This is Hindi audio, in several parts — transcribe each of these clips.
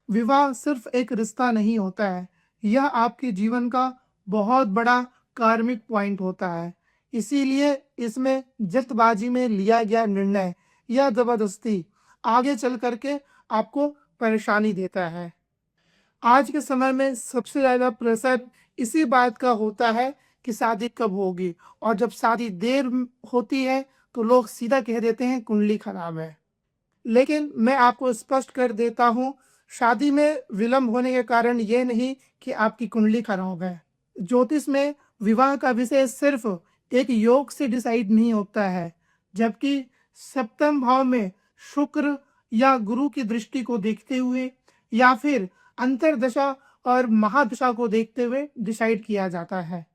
विवाह सिर्फ एक रिश्ता नहीं होता है, यह आपके जीवन का बहुत बड़ा कार्मिक पॉइंट होता है। इसीलिए इसमें जल्दबाजी में लिया गया निर्णय या ज़बरदस्ती आगे चल कर के आपको परेशानी देता है। आज के समय में सबसे ज़्यादा प्रेशर इसी बात का होता है कि शादी कब होगी, और जब शादी होती है तो लोग सीधा कह देते हैं कुंडली खराब है। लेकिन मैं आपको स्पष्ट कर देता हूँ, शादी में विलंब होने के कारण ये नहीं कि आपकी कुंडली खराब है। ज्योतिष में विवाह का विषय सिर्फ एक योग से डिसाइड नहीं होता है, जबकि सप्तम भाव में शुक्र या गुरु की दृष्टि को देखते हुए या फिर अंतर्दशा और महादशा को देखते हुए डिसाइड किया जाता है।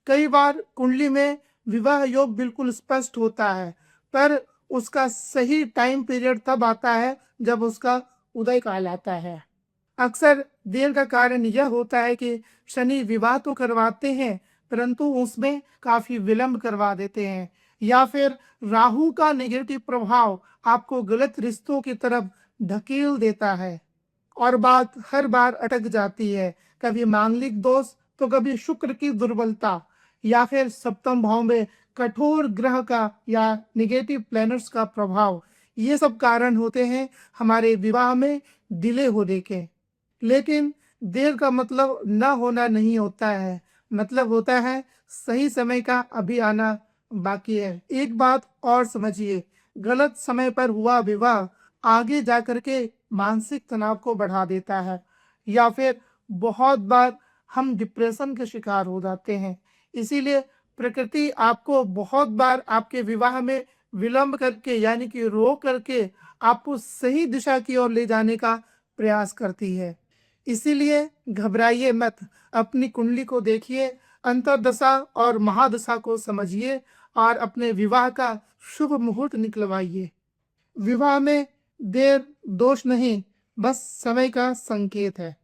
कई बार कुंडली में विवाह योग बिल्कुल स्पष्ट होता है, पर उसका सही टाइम पीरियड तब आता है जब उसका उदय काल आता है। अक्सर देर का कारण यह होता है कि शनि विवाह तो करवाते हैं, परंतु उसमें काफी विलंब करवा देते हैं, या फिर राहु का नेगेटिव प्रभाव आपको गलत रिश्तों की तरफ ढकेल देता है और बात हर बार अटक जाती है। कभी मांगलिक दोष, तो कभी शुक्र की दुर्बलता, या फिर सप्तम भाव में कठोर ग्रह का या नेगेटिव प्लैनेट्स का प्रभाव। ये सब कारण होते हैं हमारे विवाह में डिले होने के। लेकिन देर का मतलब ना होना नहीं होता है, मतलब होता है सही समय का अभी आना बाकी है। एक बात और समझिए, गलत समय पर हुआ विवाह आगे जाकर के मानसिक तनाव को बढ़ा देता है, या फिर बहुत बार हम डिप्रेशन के शिकार हो जाते हैं। इसीलिए प्रकृति आपको बहुत बार आपके विवाह में विलंब करके यानी कि रोक करके आपको सही दिशा की ओर ले जाने का प्रयास करती है। इसीलिए घबराइए मत, अपनी कुंडली को देखिए, अंतर्दशा और महादशा को समझिए और अपने विवाह का शुभ मुहूर्त निकलवाइए। विवाह में देर दोष नहीं, बस समय का संकेत है।